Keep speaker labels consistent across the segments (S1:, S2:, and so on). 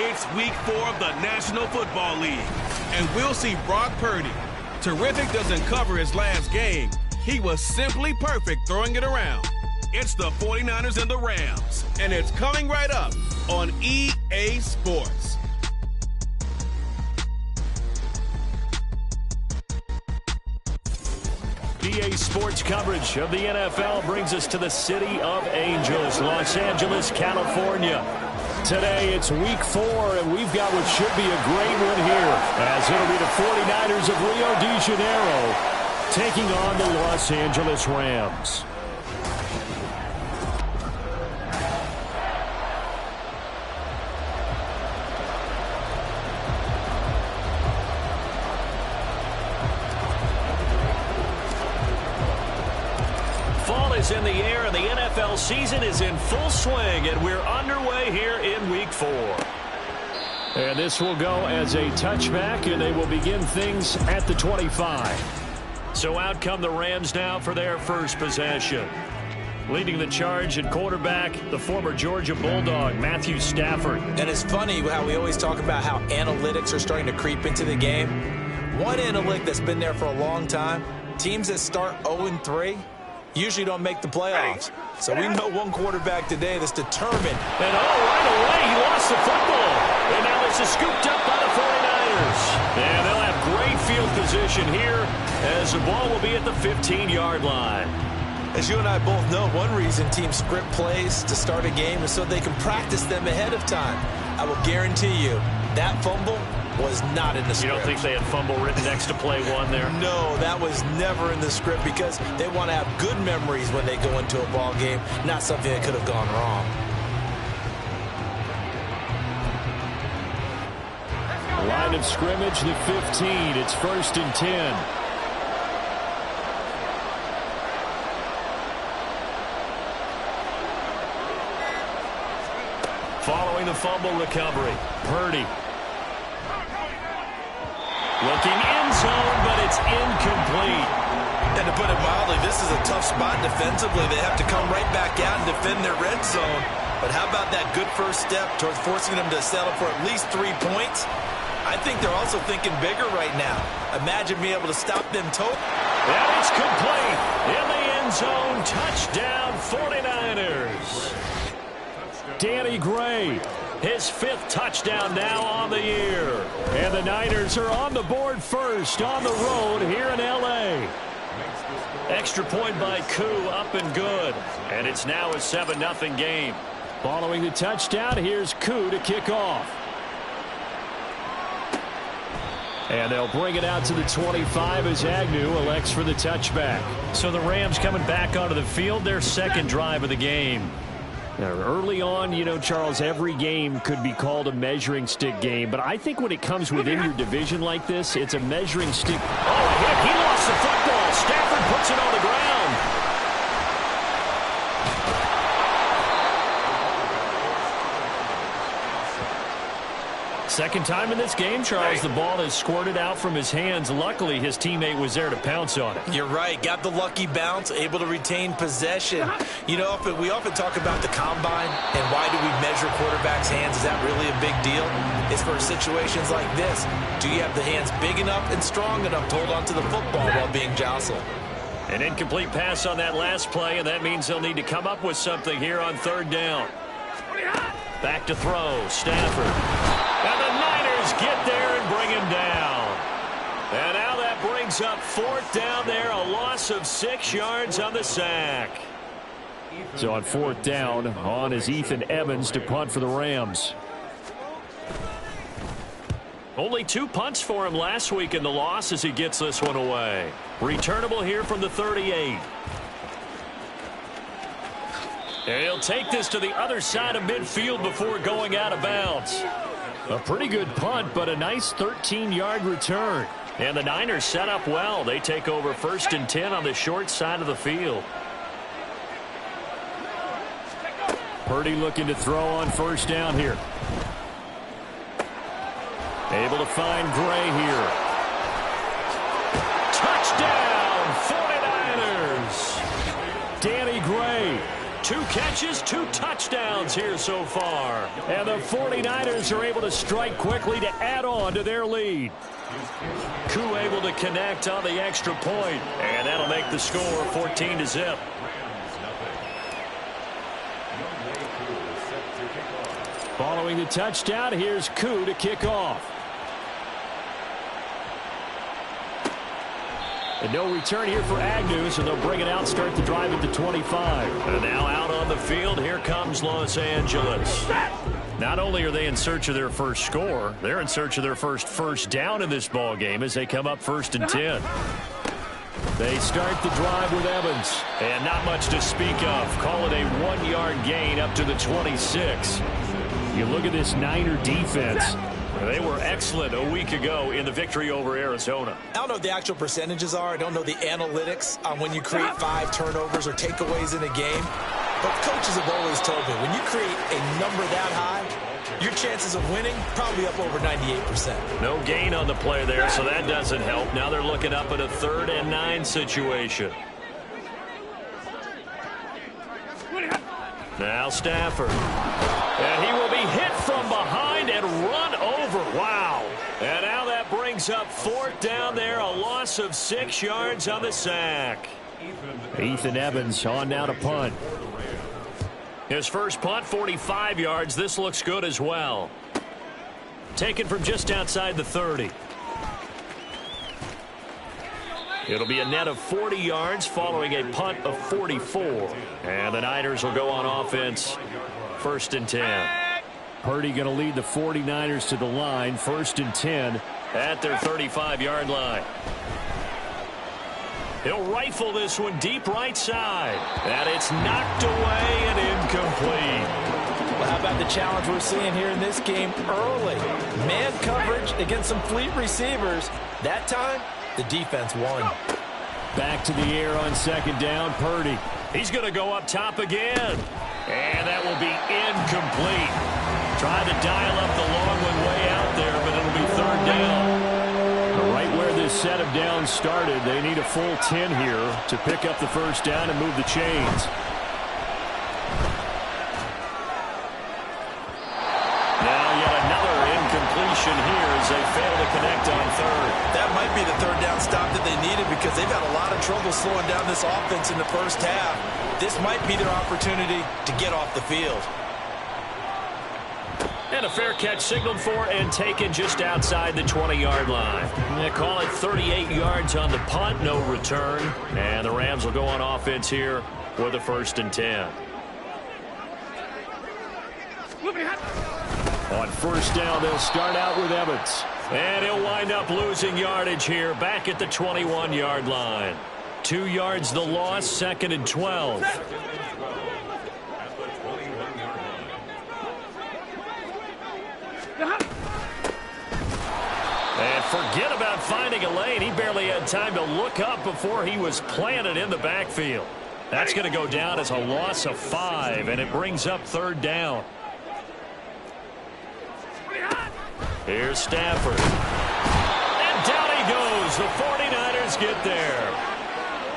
S1: It's week 4 of the National Football League, and we'll see Brock Purdy. Terrific doesn't cover his last game. He was simply perfect throwing it around. It's the 49ers and the Rams, and it's coming right up on EA Sports.
S2: EA Sports coverage of the NFL brings us to the City of Angels, Los Angeles, California. Today it's week 4, and we've got what should be a great one here, as it'll be the 49ers of Rio de Janeiro taking on the Los Angeles Rams. Fall is in the air, and the NFL season is in full swing, and we're underway here in week 4. And this will go as a touchback, and they will begin things at the 25. So out come the Rams now for their first possession. Leading the charge at quarterback, the former Georgia Bulldog, Matthew Stafford.
S3: And it's funny how we always talk about how analytics are starting to creep into the game. One analytic that's been there for a long time, teams that start 0-3 usually don't make the playoffs. So we know one quarterback today that's determined.
S2: And right away, he lost the football. And now this is scooped up by the 49ers. And they'll have great field position here as the ball will be at the 15-yard line.
S3: As you and I both know, one reason teams script plays to start a game is so they can practice them ahead of time. I will guarantee you that fumble was not in the script.
S2: You don't think they had fumble written next to play 1 there?
S3: No, that was never in the script because they want to have good memories when they go into a ball game, not something that could have gone wrong.
S2: Line of scrimmage, the 15. It's 1st and 10. Following the fumble recovery, Purdy. Looking end zone, but it's incomplete.
S3: And to put it mildly, this is a tough spot defensively. They have to come right back out and defend their red zone. But how about that good first step towards forcing them to settle for at least 3 points? I think they're also thinking bigger right now. Imagine being able to stop them totally.
S2: And it's complete. In the end zone, touchdown 49ers. Danny Gray, his 5th touchdown now on the year. And the Niners are on the board first on the road here in L.A. Extra point by Koo, up and good. And it's now a 7-0 game. Following the touchdown, here's Koo to kick off. And they'll bring it out to the 25 as Agnew elects for the touchback. So the Rams coming back onto the field, their 2nd drive of the game. Now, early on, you know, Charles, every game could be called a measuring stick game. But I think when it comes within your division like this, it's a measuring stick. Oh, a hit. He lost the football. Stafford puts it on the ground. Second time in this game, Charles, the ball has squirted out from his hands. Luckily, his teammate was there to pounce on it.
S3: You're right. Got the lucky bounce, able to retain possession. You know, we often talk about the combine and why do we measure quarterbacks' hands. Is that really a big deal? It's for situations like this. Do you have the hands big enough and strong enough to hold onto the football while being jostled?
S2: An incomplete pass on that last play, and that means they'll need to come up with something here on 3rd down. Back to throw, Stafford. And the Niners get there and bring him down. And now that brings up 4th down there, a loss of 6 yards on the sack. So on 4th down, on is Ethan Evans to punt for the Rams. Only 2 punts for him last week in the loss as he gets this one away. Returnable here from the 38. And he'll take this to the other side of midfield before going out of bounds. A pretty good punt, but a nice 13-yard return. And the Niners set up well. They take over 1st and 10 on the short side of the field. Purdy looking to throw on 1st down here. Able to find Gray here. Touchdown, 49ers! Danny Gray, 2 catches, 2 touchdowns here so far. And the 49ers are able to strike quickly to add on to their lead. Koo able to connect on the extra point, and that'll make the score 14-0. Following the touchdown, here's Koo to kick off. And no return here for Agnew, so they'll bring it out, start the drive at the 25. And now out on the field, here comes Los Angeles. Not only are they in search of their first score, they're in search of their first down in this ball game as they come up 1st and 10. They start the drive with Evans. And not much to speak of. Call it a 1-yard gain up to the 26. You look at this Niner defense. They were excellent a week ago in the victory over Arizona.
S3: I don't know what the actual percentages are. I don't know the analytics on when you create 5 turnovers or takeaways in a game. But coaches have always told me, when you create a number that high, your chances of winning probably up over 98%.
S2: No gain on the play there, so that doesn't help. Now they're looking up at a 3rd and 9 situation. Now Stafford. And he will be hit from behind and run over. Wow. And now that brings up 4th down there. A loss of 6 yards on the sack. Ethan Evans on now to punt. His first punt, 45 yards. This looks good as well. Taken from just outside the 30. It'll be a net of 40 yards following a punt of 44. And the Niners will go on offense. 1st and 10. Purdy going to lead the 49ers to the line. 1st and 10 at their 35-yard line. He'll rifle this one deep right side. And it's knocked away and incomplete.
S3: Well, how about the challenge we're seeing here in this game early? Man coverage against some fleet receivers. That time, the defense won.
S2: Back to the air on 2nd down, Purdy. He's going to go up top again. And that will be incomplete. Tried to dial up the long one way out there, but it'll be 3rd down. Right where this set of downs started, they need a full 10 here to pick up the 1st down and move the chains. Now yet another incompletion here as they fail to connect on 3rd.
S3: That might be the 3rd down stop that they needed because they've had a lot of trouble slowing down this offense in the first half. This might be their opportunity to get off the field.
S2: And a fair catch signaled for and taken just outside the 20-yard line. They call it 38 yards on the punt, no return. And the Rams will go on offense here with a 1st and 10. On 1st down, they'll start out with Evans. And he'll wind up losing yardage here back at the 21-yard line. 2 yards the loss, 2nd and 12. And forget about finding a lane. He barely had time to look up before he was planted in the backfield. That's going to go down as a loss of 5, and it brings up 3rd down. Here's Stafford. And down he goes. The 49ers get there.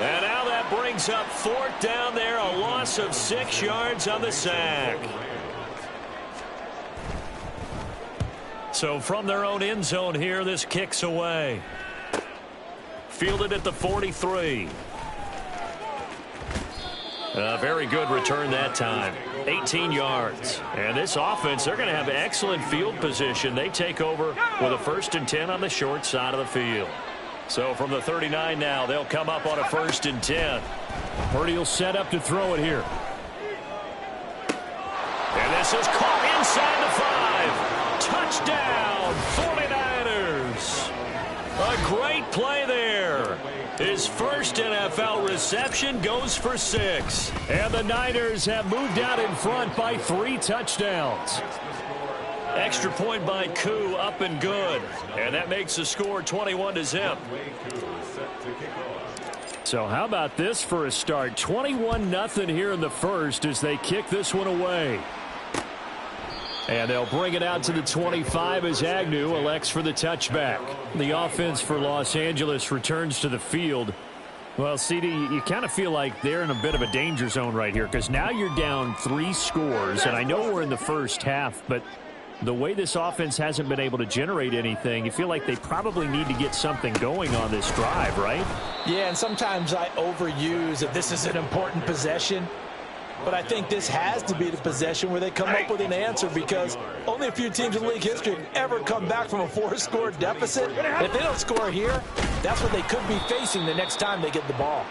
S2: And now that brings up 4th down there, a loss of 6 yards on the sack. So from their own end zone here, this kicks away. Fielded at the 43. A very good return that time. 18 yards. And this offense, they're going to have excellent field position. They take over with a 1st and 10 on the short side of the field. So from the 39 now, they'll come up on a 1st and 10. Purdy will set up to throw it here. And this is caught inside the 5. Touchdown, 49ers. A great play there. His first NFL reception goes for 6. And the Niners have moved out in front by 3 touchdowns. Extra point by Koo, up and good. And that makes the score 21-0. So how about this for a start? 21-0 here in the first as they kick this one away. And they'll bring it out to the 25 as Agnew elects for the touchback. The offense for Los Angeles returns to the field. Well, CD, you kind of feel like they're in a bit of a danger zone right here because now you're down 3 scores, and I know we're in the first half, but the way this offense hasn't been able to generate anything, you feel like they probably need to get something going on this drive, right?
S3: Yeah, and sometimes I overuse that this is an important possession. But I think this has to be the possession where they come up with an answer because only a few teams in league history have ever come back from a 4-score deficit. If they don't score here, that's what they could be facing the next time they get the ball.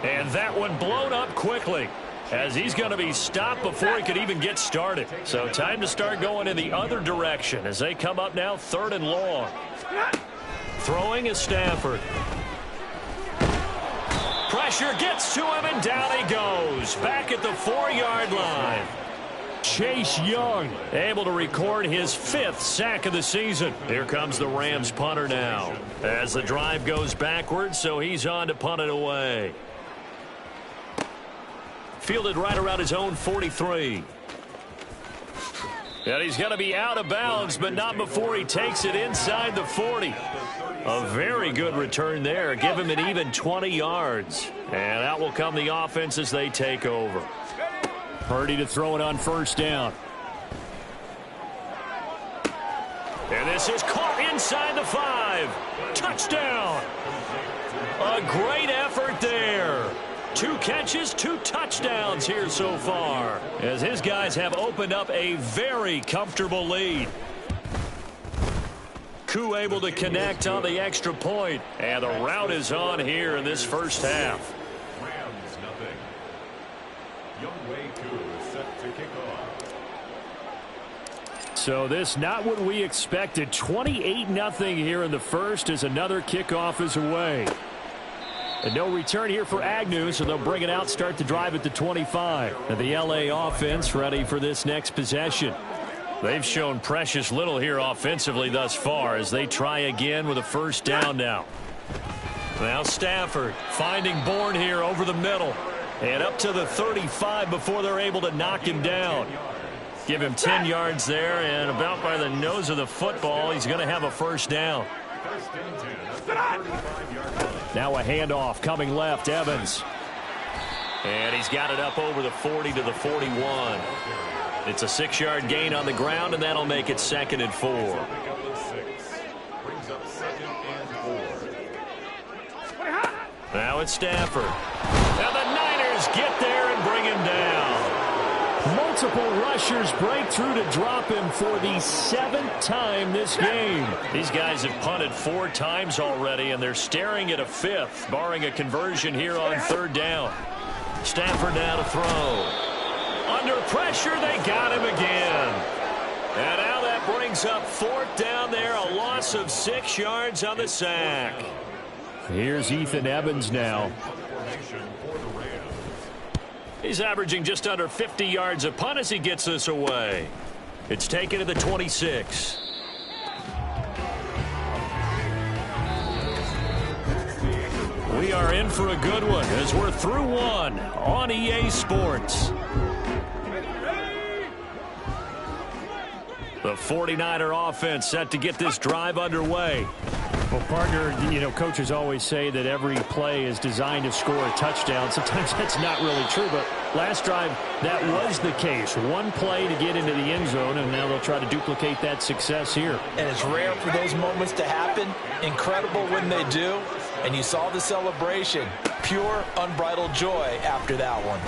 S2: And that one blown up quickly as he's going to be stopped before he could even get started. So time to start going in the other direction as they come up now 3rd and long. Throwing is Stafford. Pressure gets to him, and down he goes. Back at the 4-yard line. Chase Young able to record his 5th sack of the season. Here comes the Rams punter now as the drive goes backwards, so he's on to punt it away. Fielded right around his own 43. And he's going to be out of bounds, but not before he takes it inside the 40. A very good return there. Give him an even 20 yards. And out will come the offense as they take over. Purdy to throw it on 1st down. And this is caught inside the 5. Touchdown. A great effort there. 2 catches, 2 touchdowns here so far, as his guys have opened up a very comfortable lead. Koo able to connect on the extra point, and the route is on here in this first half.
S4: Rams nothing. Younghoe Koo set to kick off.
S2: So this not what we expected. 28-0 here in the first as another kickoff is away. And no return here for Agnew, so they'll bring it out, start the drive at the 25. And the LA offense ready for this next possession. They've shown precious little here offensively thus far as they try again with a 1st down now. Now Stafford finding Bourne here over the middle. And up to the 35 before they're able to knock him down. Give him 10 yards there, and about by the nose of the football, he's going to have a 1st down. Now a handoff coming left, Evans. And he's got it up over the 40 to the 41. It's a 6-yard gain on the ground, and that'll make it 2nd and 4. Now it's Stafford. And the Niners get there and bring him down. Multiple rushers break through to drop him for the 7th time this game. These guys have punted 4 times already, and they're staring at a 5th, barring a conversion here on 3rd down. Stafford now to throw. Under pressure, they got him again. And now that brings up 4th down there, a loss of 6 yards on the sack. Here's Ethan Evans now. He's averaging just under 50 yards a punt as he gets this away. It's taken to the 26. We are in for a good one as we're through one on EA Sports. The 49er offense set to get this drive underway. Well, partner, you know, coaches always say that every play is designed to score a touchdown. Sometimes that's not really true, but last drive, that was the case. One play to get into the end zone, and now they'll try to duplicate that success here.
S3: And it's rare for those moments to happen. Incredible when they do. And you saw the celebration. Pure, unbridled joy after that one.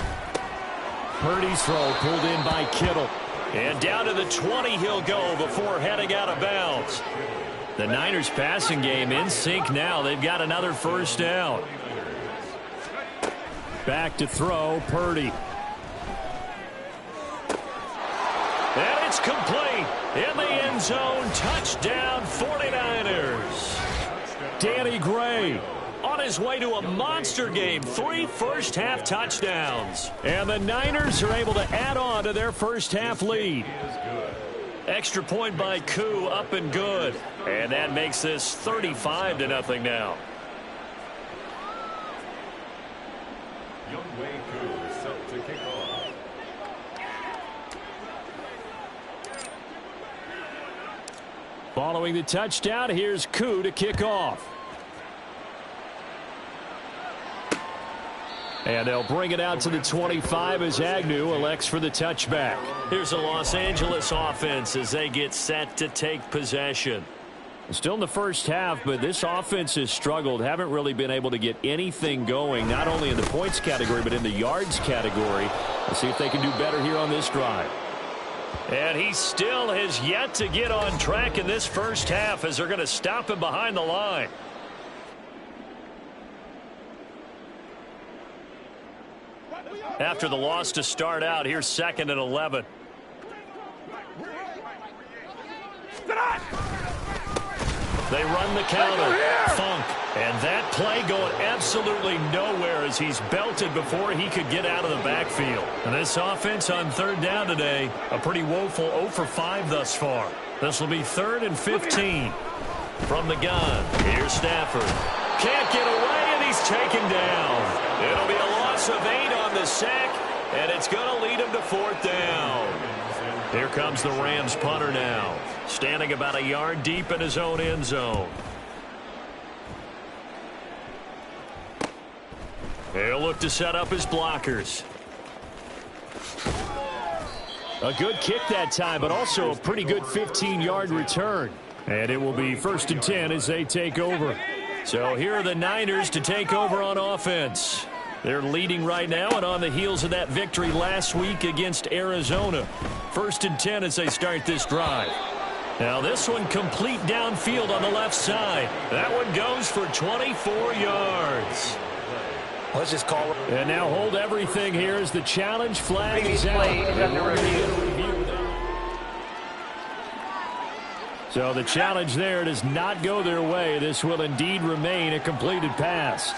S2: Purdy's throw pulled in by Kittle. And down to the 20 he'll go before heading out of bounds. The Niners passing game in sync now. They've got another 1st down. Back to throw, Purdy. And it's complete. In the end zone, touchdown 49ers. Danny Gray on his way to a monster game. 3 first-half touchdowns. And the Niners are able to add on to their first-half lead. Extra point by Koo, up and good. And that makes this 35-0 now.
S4: Younghoe Koo set to kick off.
S2: Following the touchdown, here's Koo to kick off. And they'll bring it out to the 25 as Agnew elects for the touchback. Here's the Los Angeles offense as they get set to take possession. Still in the first half, but this offense has struggled. Haven't really been able to get anything going, not only in the points category, but in the yards category. Let's see if they can do better here on this drive. And he still has yet to get on track in this first half as they're going to stop him behind the line. After the loss to start out, here's 2nd and 11. They run the counter. Funk. And that play going absolutely nowhere as he's belted before he could get out of the backfield. And this offense on 3rd down today, a pretty woeful 0 for 5 thus far. This will be 3rd and 15. From the gun, here's Stafford. Can't get away, and he's taken down. It'll be a loss of 8 on the sack, and it's going to lead him to 4th down. Here comes the Rams punter now, standing about a yard deep in his own end zone. He'll look to set up his blockers. A good kick that time, but also a pretty good 15-yard return. And it will be 1st and 10 as they take over. So here are the Niners to take over on offense. They're leading right now and on the heels of that victory last week against Arizona. 1st and 10 as they start this drive. Now this one complete downfield on the left side. That one goes for 24 yards.
S3: Let's just call it.
S2: And now hold everything here as the challenge flag is out. So the challenge there does not go their way. This will indeed remain a completed pass.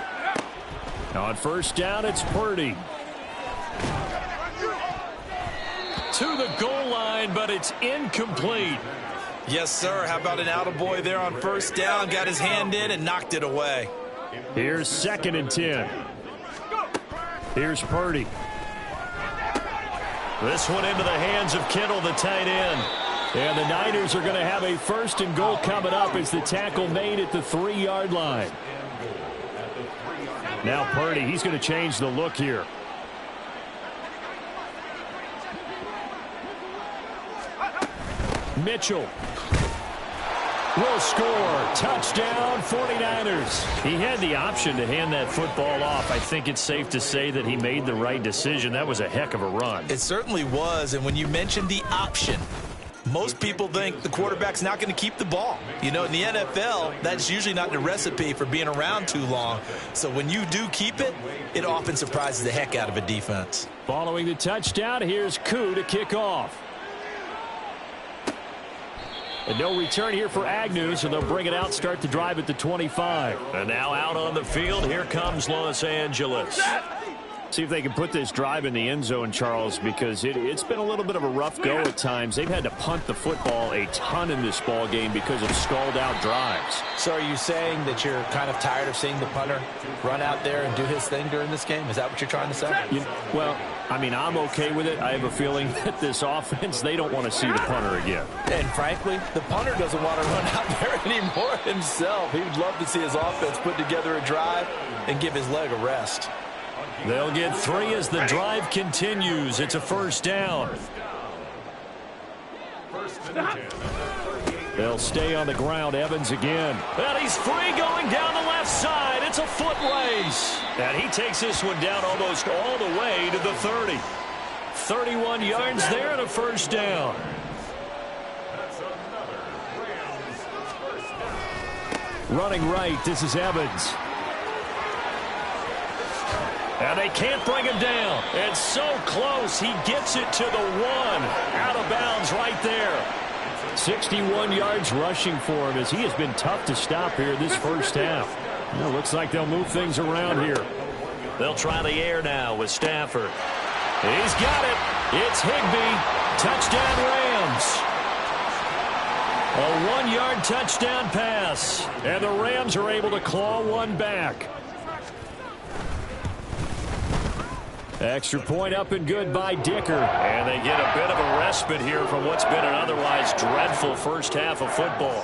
S2: On 1st down, it's Purdy. To the goal line, but it's incomplete.
S3: Yes, sir. How about an attaboy there on 1st down? Got his hand in and knocked it away.
S2: Here's 2nd and 10. Here's Purdy. This one into the hands of Kittle, the tight end. And the Niners are going to have a 1st and goal coming up as the tackle made at the 3-yard line. Now Purdy, he's going to change the look here. Mitchell will score. Touchdown, 49ers. He had the option to hand that football off. I think it's safe to say that he made the right decision. That was a heck of a run.
S3: It certainly was, and when you mentioned the option, most people think the quarterback's not going to keep the ball. You know, in the NFL, that's usually not the recipe for being around too long. So when you do keep it, it often surprises the heck out of a defense.
S2: Following the touchdown, here's Koo to kick off. And no return here for Agnew, so they'll bring it out, start the drive at the 25. And now out on the field, here comes Los Angeles. See if they can put this drive in the end zone, Charles, because it's been a little bit of a rough go at times. They've had to punt the football a ton in this ball game because of stalled-out drives.
S3: So are you saying that you're kind of tired of seeing the punter run out there and do his thing during this game? Is that what you're trying to say?
S2: Well, I mean, I'm okay with it. I have a feeling that this offense, they don't want to see the punter again.
S3: And frankly, the punter doesn't want to run out there anymore himself. He would love to see his offense put together a drive and give his leg a rest.
S2: They'll get 3 as the drive continues. It's a 1st down. They'll stay on the ground. Evans again. And he's free going down the left side. It's a foot race. And he takes this one down almost all the way to the 30. 31 yards there and a 1st down. Running right, this is Evans. And they can't bring him down. It's so close. He gets it to the 1. Out of bounds right there. 61 yards rushing for him as he has been tough to stop here this first half. Well, looks like they'll move things around here. They'll try the air now with Stafford. He's got it. It's Higbee. Touchdown Rams. A 1-yard touchdown pass. And the Rams are able to claw one back. Extra point up and good by Dicker. And they get a bit of a respite here from what's been an otherwise dreadful first half of football.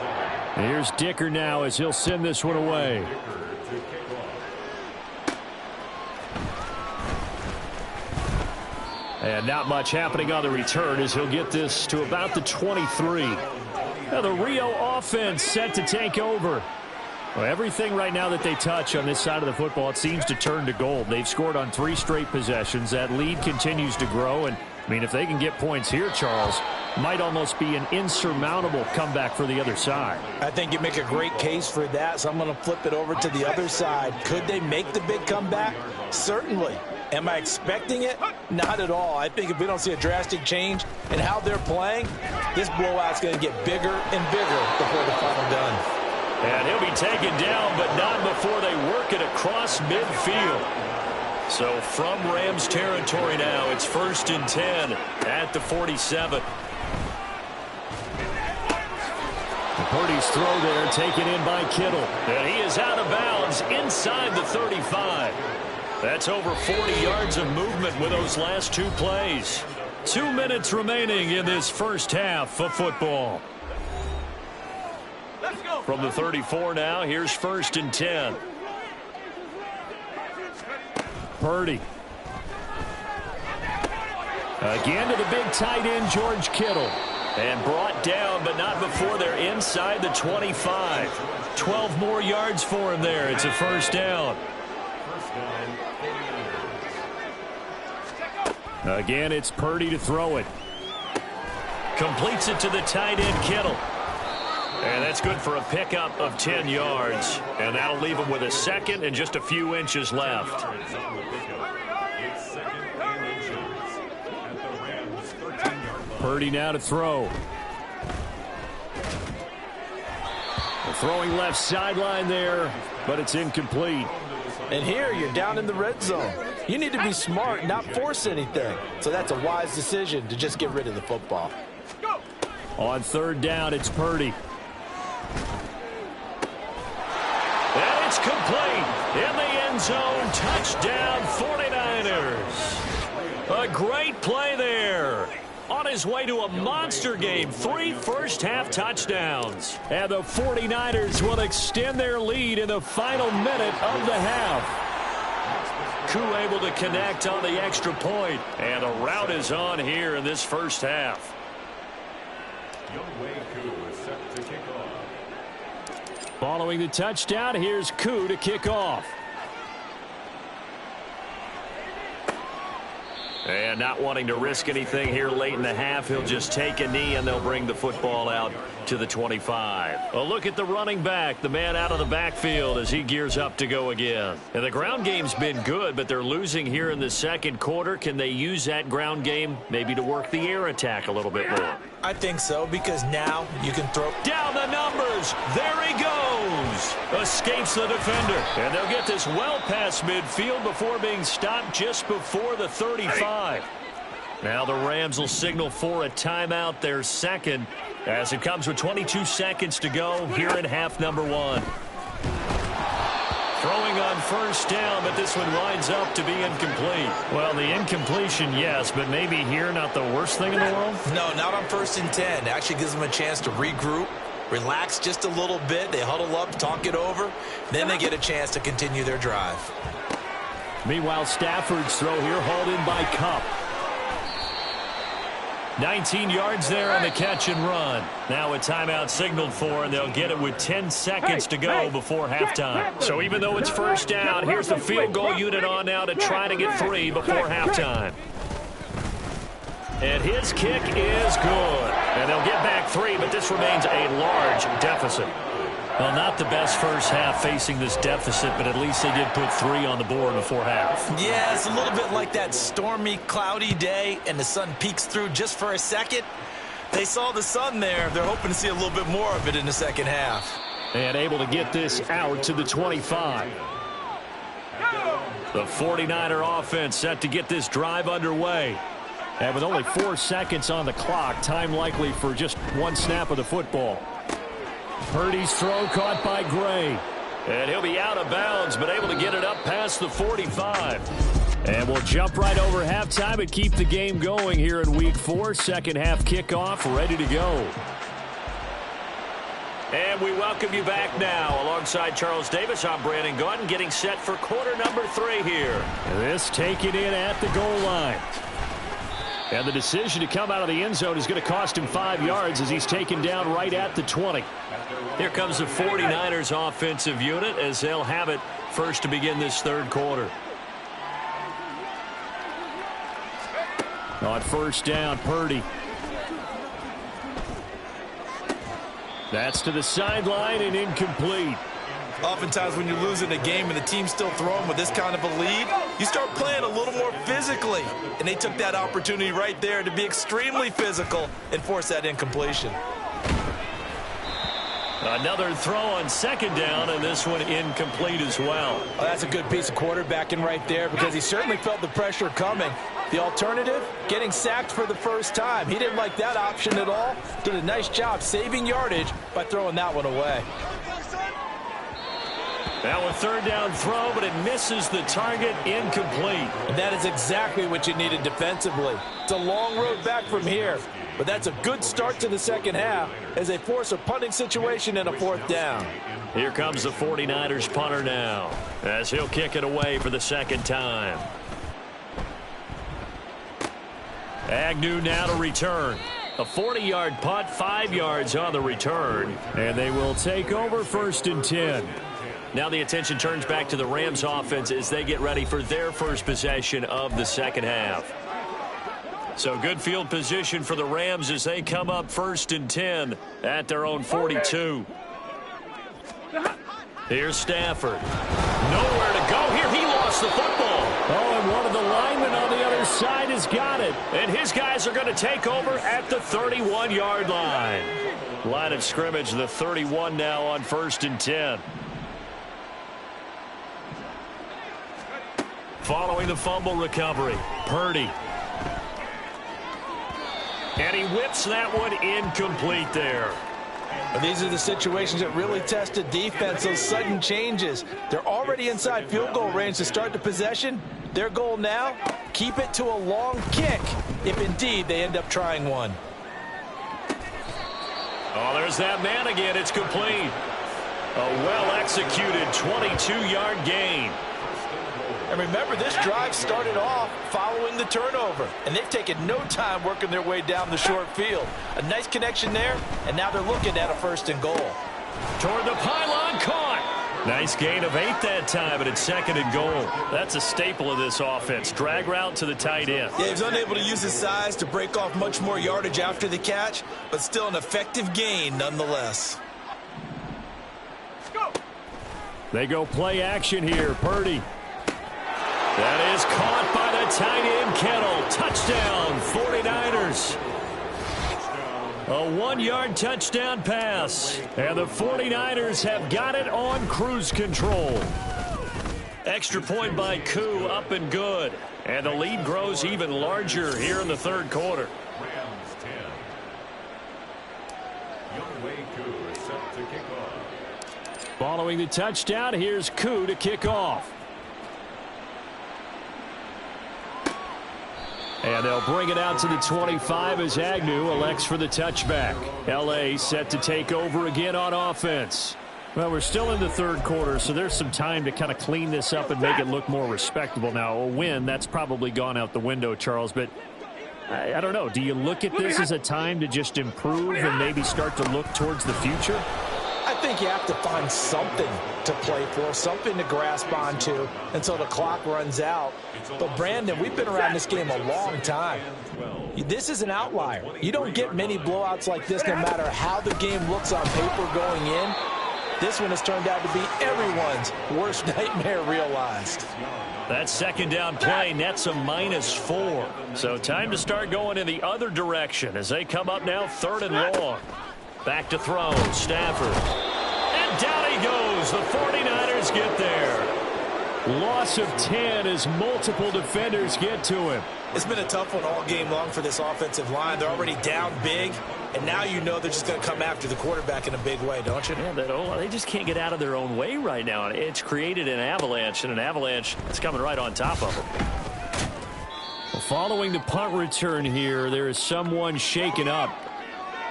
S2: Here's Dicker now as he'll send this one away. And not much happening on the return as he'll get this to about the 23. Now the Rio offense set to take over. Well, everything right now that they touch on this side of the football, it seems to turn to gold. They've scored on 3 straight possessions. That lead continues to grow. And, I mean, if they can get points here, Charles, might almost be an insurmountable comeback for the other side.
S3: I think you make a great case for that, so I'm going to flip it over to the other side. Could they make the big comeback? Certainly. Am I expecting it? Not at all. I think if we don't see a drastic change in how they're playing, this blowout's going to get bigger and bigger before the final done.
S2: And he'll be taken down, but not before they work it across midfield. So from Rams territory now, it's 1st and 10 at the 47. Purdy's throw there, taken in by Kittle. And he is out of bounds inside the 35. That's over 40 yards of movement with those last 2 plays. 2 minutes remaining in this first half of football. From the 34 now, here's 1st and 10. Purdy. Again to the big tight end, George Kittle. And brought down, but not before they're inside the 25. 12 more yards for him there. It's a 1st down. Again, it's Purdy to throw it. Completes it to the tight end, Kittle. And that's good for a pickup of 10 yards. And that'll leave him with a 2nd and just a few inches left. Purdy now to throw. Throwing left sideline there, but it's incomplete.
S3: And here you're down in the red zone. You need to be smart, not force anything. So that's a wise decision to just get rid of the football.
S2: On 3rd down, it's Purdy. And it's complete. In the end zone, touchdown 49ers. A great play there. On his way to a monster game, 3 first-half touchdowns. And the 49ers will extend their lead in the final minute of the half. Koo able to connect on the extra point. And the route is on here in this first half. Following the touchdown, here's Koo to kick off. And not wanting to risk anything here late in the half, he'll just take a knee and they'll bring the football out to the 25. A look at the running back, the man out of the backfield as he gears up to go again. And the ground game's been good, but they're losing here in the 2nd quarter. Can they use that ground game maybe to work the air attack a little bit more?
S3: I think so, because now you can throw
S2: down the numbers. There he goes. Escapes the defender. And they'll get this well past midfield before being stopped just before the 35. Now the Rams will signal for a timeout, their 2nd, as it comes with 22 seconds to go here in half number 1. Throwing on 1st down, but this one winds up to be incomplete. Well, the incompletion, yes, but maybe here not the worst thing in the world?
S3: No, not on 1st and 10. It actually gives them a chance to regroup, relax just a little bit. They huddle up, talk it over. Then they get a chance to continue their drive.
S2: Meanwhile, Stafford's throw here hauled in by Kupp. 19 yards there on the catch and run. Now a timeout signaled for, and they'll get it with 10 seconds to go before halftime. So even though it's 1st down, here's the field goal unit on now to try to get 3 before halftime. And his kick is good. And they'll get back 3, but this remains a large deficit. Well, not the best first half facing this deficit, but at least they did put 3 on the board before half.
S3: Yeah, it's a little bit like that stormy, cloudy day, and the sun peeks through just for a second. They saw the sun there. They're hoping to see a little bit more of it in the 2nd half.
S2: And able to get this out to the 25. The 49er offense set to get this drive underway. And with only 4 seconds on the clock, time likely for just 1 snap of the football. Purdy's throw caught by Gray. And he'll be out of bounds, but able to get it up past the 45. And we'll jump right over halftime and keep the game going here in Week 4. 2nd half kickoff ready to go. And we welcome you back now. Alongside Charles Davis, I'm Brandon Gaudin, getting set for quarter number 3 here. This taken in at the goal line. And the decision to come out of the end zone is going to cost him 5 yards as he's taken down right at the 20. Here comes the 49ers offensive unit as they'll have it first to begin this third quarter. On first down, Purdy. That's to the sideline and incomplete.
S3: Oftentimes when you're losing a game and the team's still throwing with this kind of a lead, you start playing a little more physically. And they took that opportunity right there to be extremely physical and force that incompletion.
S2: Another throw on second down, and this one incomplete as well.
S3: Oh, that's a good piece of quarterbacking right there because he certainly felt the pressure coming. The alternative, getting sacked for the first time. He didn't like that option at all. Did a nice job saving yardage by throwing that one away.
S2: Now a third down throw, but it misses the target, incomplete.
S3: And that is exactly what you needed defensively. It's a long road back from here, but that's a good start to the second half as they force a punting situation and a fourth down.
S2: Here comes the 49ers punter now as he'll kick it away for the second time. Agnew now to return. A 40-yard punt, 5 yards on the return, and they will take over first and 10. Now the attention turns back to the Rams offense as they get ready for their first possession of the second half. So good field position for the Rams as they come up first and 10 at their own 42. Here's Stafford. Nowhere to go here. He lost the football. Oh, and one of the linemen on the other side has got it. And his guys are going to take over at the 31-yard line. Line of scrimmage, the 31 now on first and 10. Following the fumble recovery, Purdy. And he whips that one incomplete there.
S3: And these are the situations that really test a defense, those sudden changes. They're already inside field goal range to start the possession. Their goal now, keep it to a long kick, if indeed they end up trying one.
S2: Oh, there's that man again. It's complete. A well-executed 22-yard gain.
S3: And remember, this drive started off following the turnover. And they've taken no time working their way down the short field. A nice connection there, and now they're looking at a first and goal.
S2: Toward the pylon, caught. Nice gain of 8 that time, but it's second and goal. That's a staple of this offense. Drag route to the tight end.
S3: Yeah, he was unable to use his size to break off much more yardage after the catch, but still an effective gain nonetheless.
S2: They go play action here. Purdy. That is caught by the tight end, Kittle. Touchdown, 49ers. A 1-yard touchdown pass. And the 49ers have got it on cruise control. Extra point by Koo, up and good. And the lead grows even larger here in the third quarter.
S4: Rams 10. Younghoe Koo is set to kick off.
S2: Following the touchdown, here's Koo to kick off. And they'll bring it out to the 25 as Agnew elects for the touchback. L.A. set to take over again on offense. Well, we're still in the third quarter, so there's some time to kind of clean this up and make it look more respectable. Now, a win, that's probably gone out the window, Charles, but I don't know. Do you look at this as a time to just improve and maybe start to look towards the future?
S3: I think you have to find something to play for, something to grasp onto until the clock runs out. But, Brandon, we've been around this game a long time. This is an outlier. You don't get many blowouts like this no matter how the game looks on paper going in. This one has turned out to be everyone's worst nightmare realized.
S2: That second down play nets a -4. So time to start going in the other direction as they come up now third and long. Back to throw, Stafford. And down he goes. The 49ers get there. Loss of 10 as multiple defenders get to him.
S3: It's been a tough one all game long for this offensive line. They're already down big, and now you know they're just going to come after the quarterback in a big way, don't you?
S2: Yeah, they just can't get out of their own way right now. It's created an avalanche, and an avalanche is coming right on top of them. Well, following the punt return here, there is someone shaken up.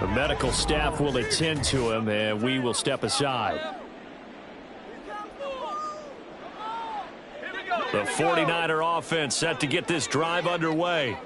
S2: The medical staff will attend to him, and we will step aside. The 49er offense set to get this drive underway.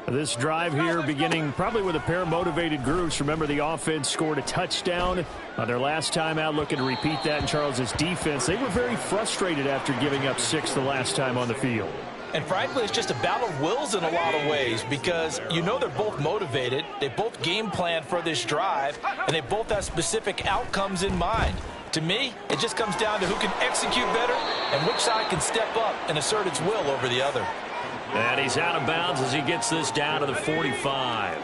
S2: This drive here beginning probably with a pair of motivated groups. Remember, the offense scored a touchdown on their last time out, looking to repeat that in Charles's defense. They were very frustrated after giving up 6 the last time on the field.
S3: And frankly, it's just a battle of wills in a lot of ways because you know they're both motivated. They both game plan for this drive, and they both have specific outcomes in mind. To me, it just comes down to who can execute better and which side can step up and assert its will over the other.
S2: And he's out of bounds as he gets this down to the 45.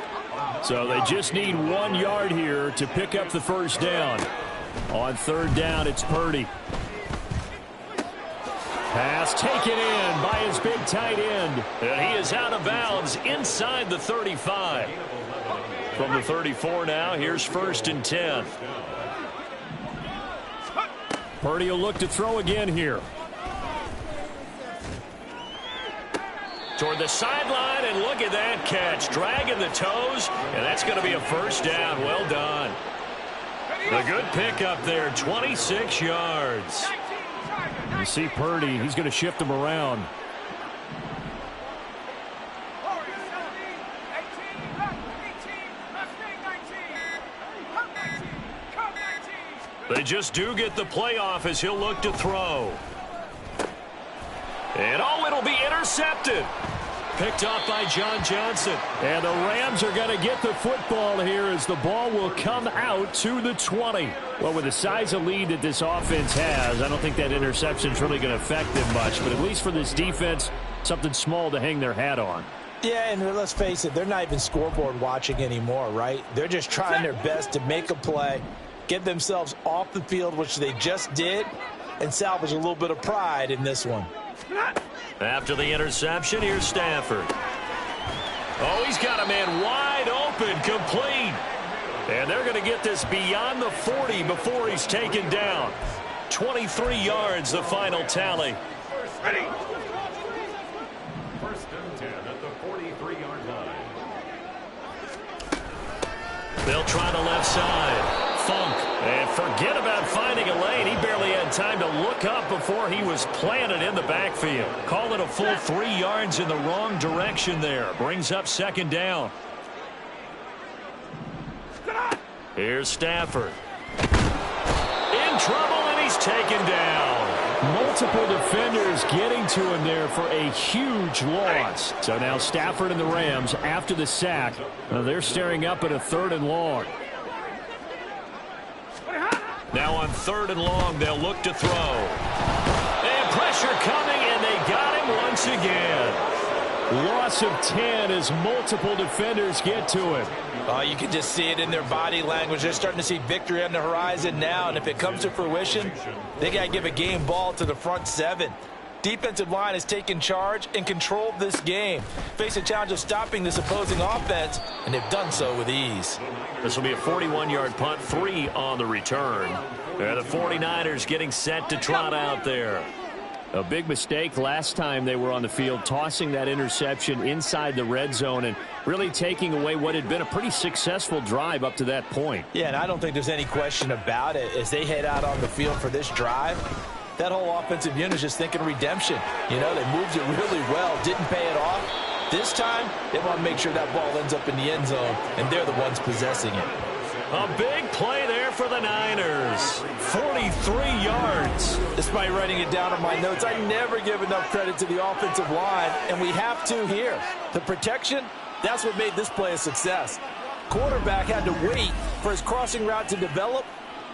S2: So they just need 1 yard here to pick up the first down. On third down, it's Purdy. Pass taken in by his big tight end. And he is out of bounds inside the 35. From the 34 now, here's 1st and 10. Purdy will look to throw again here. Toward the sideline, and look at that catch. Dragging the toes, and that's going to be a first down. Well done. A good pickup there, 26 yards. You see Purdy, he's going to shift him around. They just do get the playoff as he'll look to throw. And it'll be intercepted. Picked off by John Johnson. And the Rams are going to get the football here as the ball will come out to the 20. Well, with the size of lead that this offense has, I don't think that interception is really going to affect them much. But at least for this defense, something small to hang their hat on.
S3: Yeah, and let's face it, they're not even scoreboard watching anymore, right? They're just trying their best to make a play, get themselves off the field, which they just did, and salvage a little bit of pride in this one.
S2: After the interception, here's Stafford. Oh, he's got a man wide open, complete. And they're going to get this beyond the 40 before he's taken down. 23 yards, the final tally.
S4: Ready. 1st and 10 at the 43-yard line.
S2: They'll try the left side. Funk. And forget about finding a lane. He barely had time to look up before he was planted in the backfield. Call it a full 3 yards in the wrong direction there. Brings up 2nd down. Here's Stafford. In trouble, and he's taken down. Multiple defenders getting to him there for a huge loss. So now Stafford and the Rams, after the sack, they're staring up at a 3rd and long. Now on 3rd and long, they'll look to throw. And pressure coming, and they got him once again. Loss of 10 as multiple defenders get to him.
S3: Oh, you can just see it in their body language. They're starting to see victory on the horizon now, and if it comes to fruition, they got to give a game ball to the front 7. Defensive line has taken charge and controlled this game. Face a challenge of stopping this opposing offense, and they've done so with ease.
S2: This will be a 41-yard punt, 3 on the return. The 49ers getting set to trot out there. A big mistake last time they were on the field, tossing that interception inside the red zone and really taking away what had been a pretty successful drive up to that point.
S3: Yeah, and I don't think there's any question about it. As they head out on the field for this drive, that whole offensive unit is just thinking redemption. You know, they moved it really well, didn't pay it off. This time, they want to make sure that ball ends up in the end zone, and they're the ones possessing it.
S2: A big play there for the Niners. 43 yards.
S3: Despite writing it down on my notes, I never give enough credit to the offensive line, and we have to here. The protection, that's what made this play a success. Quarterback had to wait for his crossing route to develop,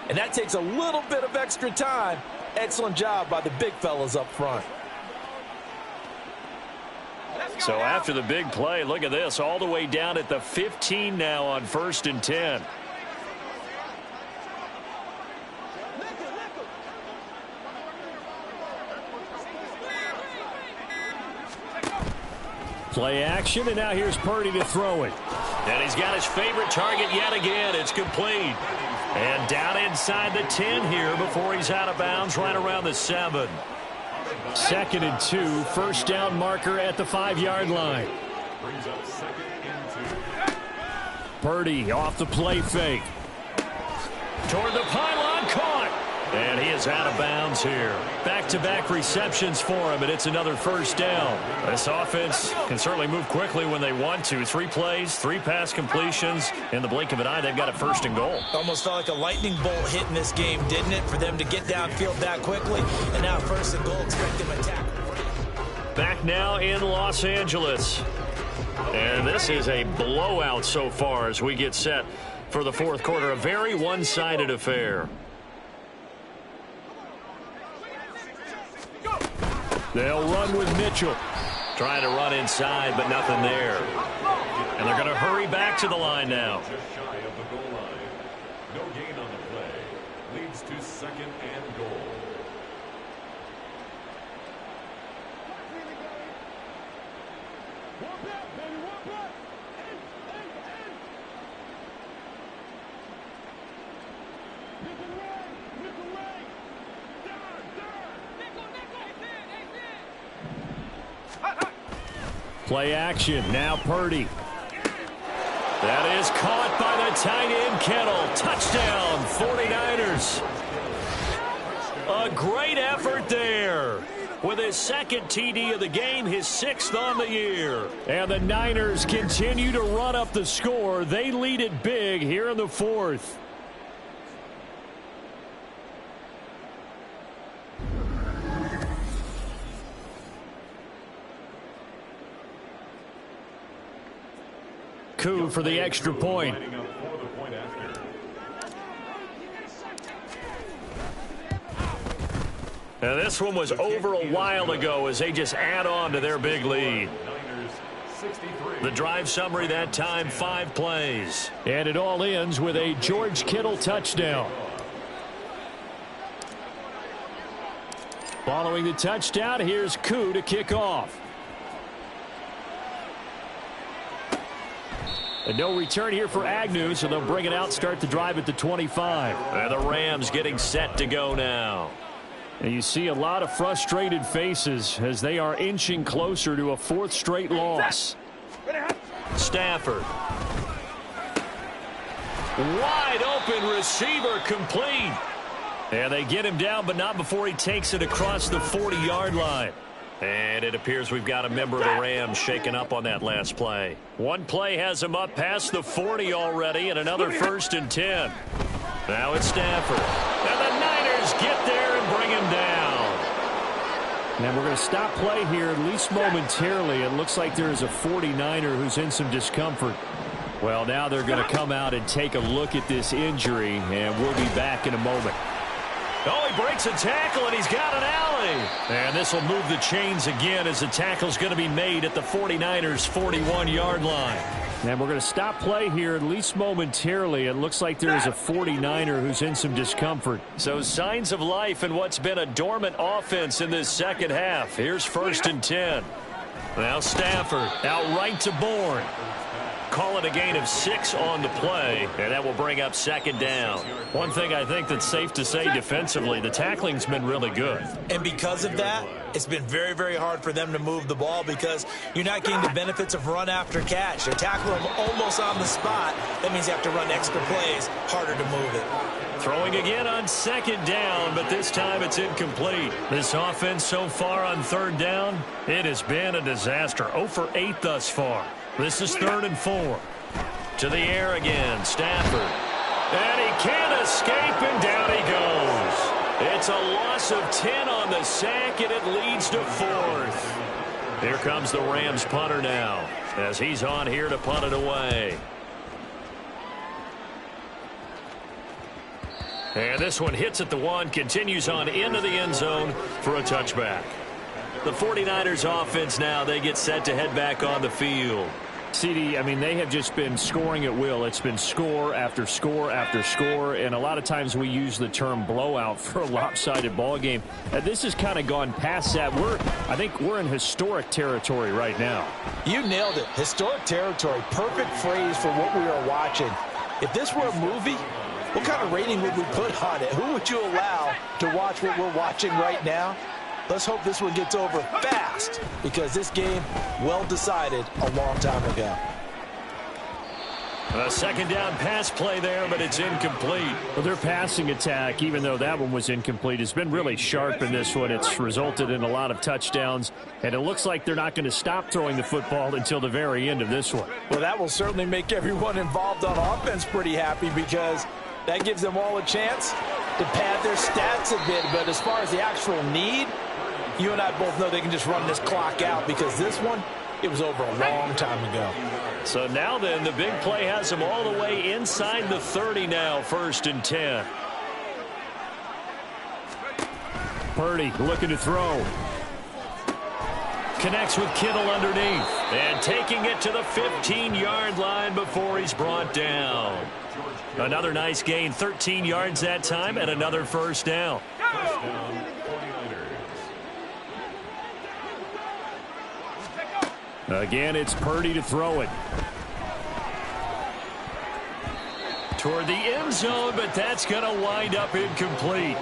S3: and that takes a little bit of extra time. Excellent job by the big fellas up front.
S2: So after the big play, look at this, all the way down at the 15 now on 1st and 10. Play action, and now here's Purdy to throw it. And he's got his favorite target yet again. It's complete. And down inside the 10 here before he's out of bounds right around the 7. 2nd and 2, 1st down marker at the 5-yard line.
S4: Brings up 2nd and 2.
S2: Purdy off the play fake. Toward the pylon, caught. And he is out of bounds here. Back-to-back receptions for him, and it's another first down. This offense can certainly move quickly when they want to. 3 plays, 3 pass completions. In the blink of an eye, they've got a first and goal.
S3: Almost felt like a lightning bolt hit in this game, didn't it? For them to get downfield that quickly. And now first and goal, expect them to tackle.
S2: Back now in Los Angeles. And this is a blowout so far as we get set for the fourth quarter. A very one-sided affair. They'll run with Mitchell. Trying to run inside, but nothing there. And they're going to hurry back to the line now.
S4: Just shy of the goal line. No gain on the play. Leads to second and goal.
S2: Play action. Now Purdy. That is caught by the tight end Kittle. Touchdown, 49ers. A great effort there. With his second TD of the game, his 6th on the year. And the Niners continue to run up the score. They lead it big here in the fourth. Koo for the extra point. Now this one was over a while ago as they just add on to their big lead. The drive summary that time, 5 plays. And it all ends with a George Kittle touchdown. Following the touchdown, here's Koo to kick off. And no return here for Agnew, so they'll bring it out, start the drive at the 25. And the Rams getting set to go now. And you see a lot of frustrated faces as they are inching closer to a 4th straight loss. Stafford. Wide open receiver complete. And they get him down, but not before he takes it across the 40-yard line. And it appears we've got a member of the Rams shaken up on that last play. One play has him up past the 40 already, and another 1st and 10. Now it's Stafford. And the Niners get there and bring him down. And we're going to stop play here, at least momentarily. It looks like there is a 49er who's in some discomfort. Well, now they're going to come out and take a look at this injury, and we'll be back in a moment. Oh, he breaks a tackle, and he's got an alley. And this will move the chains again as the tackle's going to be made at the 49ers' 41-yard line. And we're going to stop play here, at least momentarily. It looks like there is a 49er who's in some discomfort. So signs of life in what's been a dormant offense in this second half. Here's 1st and 10. Now Stafford out right to Bourne. Call it a gain of 6 on the play, and that will bring up 2nd down. One thing I think that's safe to say defensively, the tackling's been really good.
S3: And because of that, it's been very, very hard for them to move the ball because you're not getting the benefits of run after catch. They're tackling them almost on the spot. That means you have to run extra plays, harder to move it.
S2: Throwing again on 2nd down, but this time it's incomplete. This offense so far on 3rd down, it has been a disaster. 0 for 8 thus far. This is 3rd and 4. To the air again, Stafford. And he can't escape, and down he goes. It's a loss of 10 on the sack, and it leads to 4th. Here comes the Rams punter now, as he's on here to punt it away. And this one hits at the 1, continues on into the end zone for a touchback. The 49ers offense now, they get set to head back on the field. CD, I mean, they have just been scoring at will. It's been score after score after score, and a lot of times we use the term blowout for a lopsided ball game. This has kind of gone past that. I think we're in historic territory right now.
S5: You nailed it. Historic territory. Perfect phrase for what we are watching. If this were a movie, what kind of rating would we put on it? Who would you allow to watch what we're watching right now? Let's hope this one gets over fast because this game, well decided a long time ago.
S2: A second down pass play there, but it's incomplete.
S6: Well, their passing attack, even though that one was incomplete, has been really sharp in this one. It's resulted in a lot of touchdowns, and it looks like they're not going to stop throwing the football until the very end of this one.
S5: Well, that will certainly make everyone involved on offense pretty happy because that gives them all a chance to pad their stats a bit. But as far as the actual need, you and I both know they can just run this clock out because this one, it was over a long time ago.
S2: So now then, the big play has them all the way inside the 30 now, 1st and 10.
S6: Purdy looking to throw.
S2: Connects with Kittle underneath. And taking it to the 15-yard line before he's brought down. Another nice gain, 13 yards that time, and another first down.
S6: Again, it's Purdy to throw it.
S2: Toward the end zone, but that's going to wind up incomplete.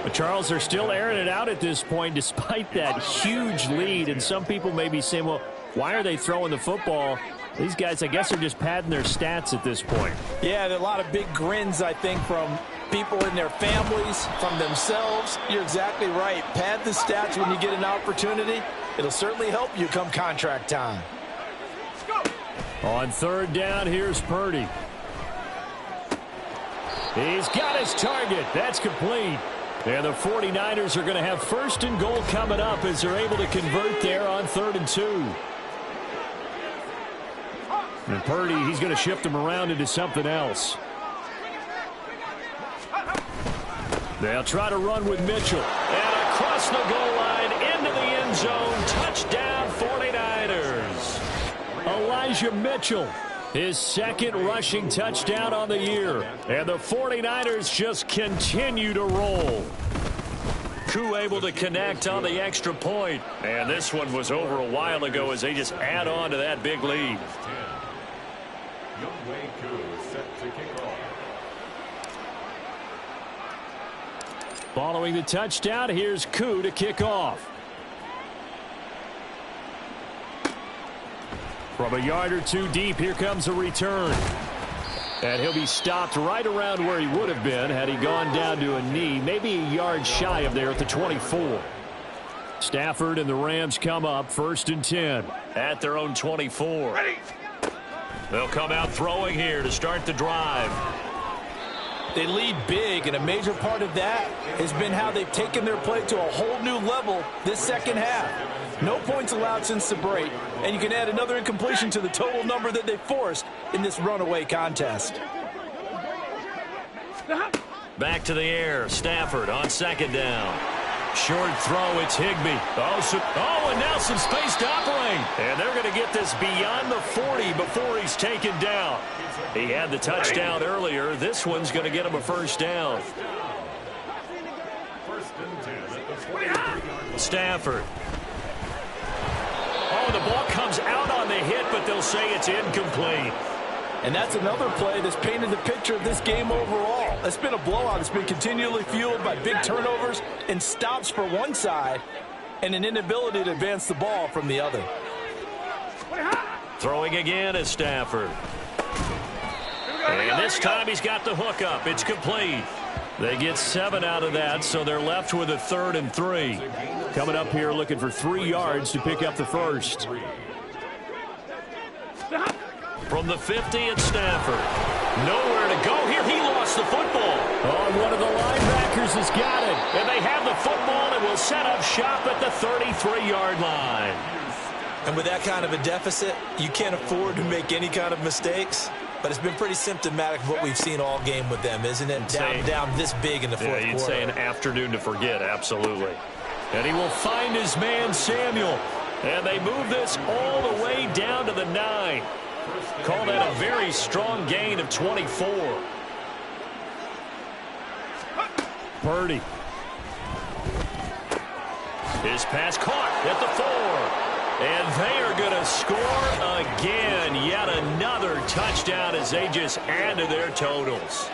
S6: But Charles, they're still airing it out at this point despite that huge lead. And some people may be saying, well, why are they throwing the football? These guys, I guess, are just padding their stats at this point.
S5: Yeah, there are a lot of big grins, I think, from people in their families, from themselves. You're exactly right. Pad the stats when you get an opportunity. It'll certainly help you come contract time.
S6: On 3rd down, here's Purdy. He's got his target. That's complete. And the 49ers are going to have 1st and goal coming up as they're able to convert there on 3rd and 2. And Purdy, he's going to shift them around into something else. They'll try to run with Mitchell.
S2: And across the goal line into the end zone. Touchdown 49ers.
S6: Elijah Mitchell, his 2nd rushing touchdown on the year.
S2: And the 49ers just continue to roll. Koo able to connect on the extra point. And this one was over a while ago as they just add on to that big lead.
S4: Younghoe Koo set to kick off.
S6: Following the touchdown, here's Koo to kick off. From a yard or two deep, here comes a return. And he'll be stopped right around where he would have been had he gone down to a knee, maybe a yard shy of there at the 24. Stafford and the Rams come up 1st and 10.
S2: At their own 24. Ready. They'll come out throwing here to start the drive.
S5: They lead big, and a major part of that has been how they've taken their play to a whole new level this second half. No points allowed since the break, and you can add another incompletion to the total number that they forced in this runaway contest.
S2: Back to the air. Stafford on 2nd down. Short throw, it's Higbee. And now some space to operate. And they're going to get this beyond the 40 before he's taken down. He had the touchdown earlier. This one's going to get him a first down. Stafford. Oh, the ball comes out on the hit, but they'll say it's incomplete.
S5: And that's another play that's painted the picture of this game overall. It's been a blowout. It's been continually fueled by big turnovers and stops for one side and an inability to advance the ball from the other.
S2: Throwing again is Stafford. And this time he's got the hook up. It's complete. They get 7 out of that, so they're left with a 3rd and 3.
S6: Coming up here looking for 3 yards to pick up the first.
S2: From the 50 at Stafford. Nowhere to go here. He lost the football.
S6: Oh, one of the linebackers has got it.
S2: And they have the football and will set up shop at the 33-yard line.
S3: And with that kind of a deficit, you can't afford to make any kind of mistakes. But it's been pretty symptomatic of what we've seen all game with them, isn't it? Down this big in the fourth quarter.
S2: You'd say an afternoon to forget, absolutely. And he will find his man, Samuel. And they move this all the way down to the 9. Call that a very strong gain of 24.
S6: Purdy.
S2: His pass caught at the 4. And they are going to score again. Yet another touchdown as they just add to their totals.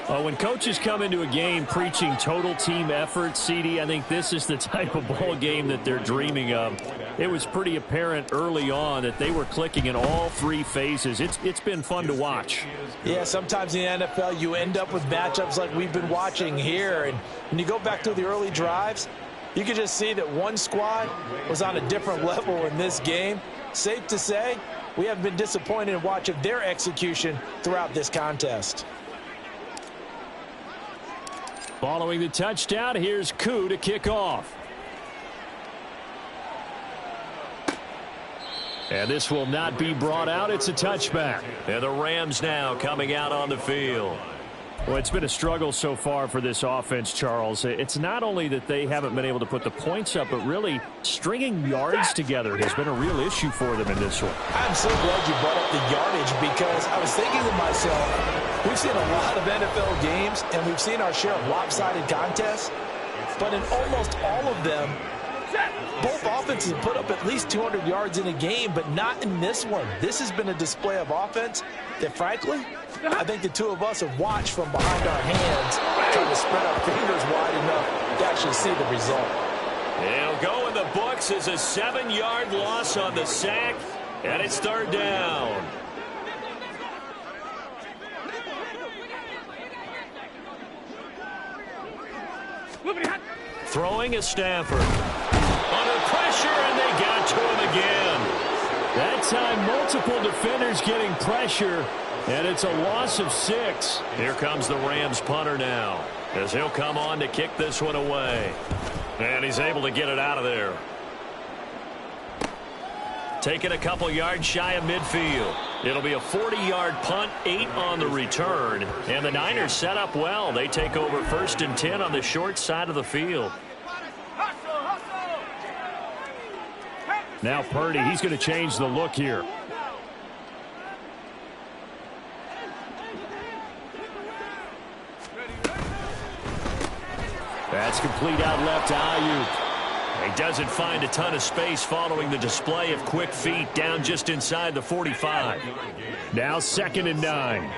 S6: Well, when coaches come into a game preaching total team effort, CD, I think this is the type of ball game that they're dreaming of. It was pretty apparent early on that they were clicking in all three phases. It's been fun to watch.
S5: Yeah, sometimes in the NFL you end up with matchups like we've been watching here. And when you go back to the early drives, you can just see that one squad was on a different level in this game. Safe to say, we have been disappointed in watching their execution throughout this contest.
S6: Following the touchdown, here's Koo to kick off. And this will not be brought out. It's a touchback. And the Rams now coming out on the field. Well, it's been a struggle so far for this offense, Charles. It's not only that they haven't been able to put the points up, but really stringing yards together has been a real issue for them in this one.
S5: I'm so glad you brought up the yardage because I was thinking to myself, we've seen a lot of NFL games and we've seen our share of lopsided contests, but in almost all of them, both offenses put up at least 200 yards in a game, but not in this one. This has been a display of offense that, frankly, I think the two of us have watched from behind our hands, trying to spread our fingers wide enough to actually see the result.
S2: It'll go in the books as a 7-yard loss on the sack, and it's third down. Throwing is Stafford. Under pressure, and they got to him again.
S6: That time, multiple defenders getting pressure, and it's a loss of 6.
S2: Here comes the Rams punter now, as he'll come on to kick this one away. And he's able to get it out of there. Taking a couple yards shy of midfield. It'll be a 40-yard punt, 8 on the return. And the Niners set up well. They take over 1st and 10 on the short side of the field.
S6: Now Purdy, he's going to change the look here. That's complete out left to Ayuk.
S2: He doesn't find a ton of space following the display of quick feet down just inside the 45.
S6: Now 2nd and 9.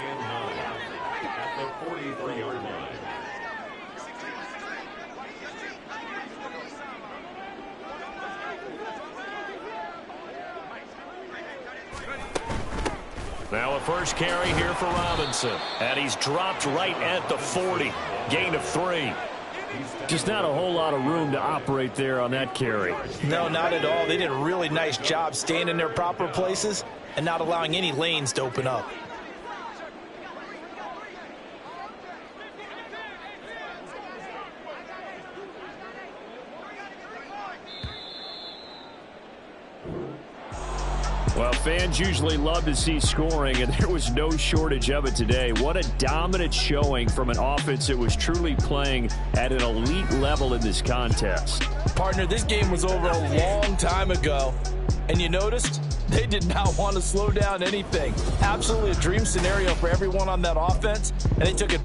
S2: Now a first carry here for Robinson. And he's dropped right at the 40. Gain of 3.
S6: Just not a whole lot of room to operate there on that carry.
S5: No, not at all. They did a really nice job staying in their proper places and not allowing any lanes to open up.
S6: Well, fans usually love to see scoring, and there was no shortage of it today. What a dominant showing from an offense that was truly playing at an elite level in this contest.
S5: Partner, this game was over a long time ago, and you noticed they did not want to slow down anything. Absolutely a dream scenario for everyone on that offense, and they took it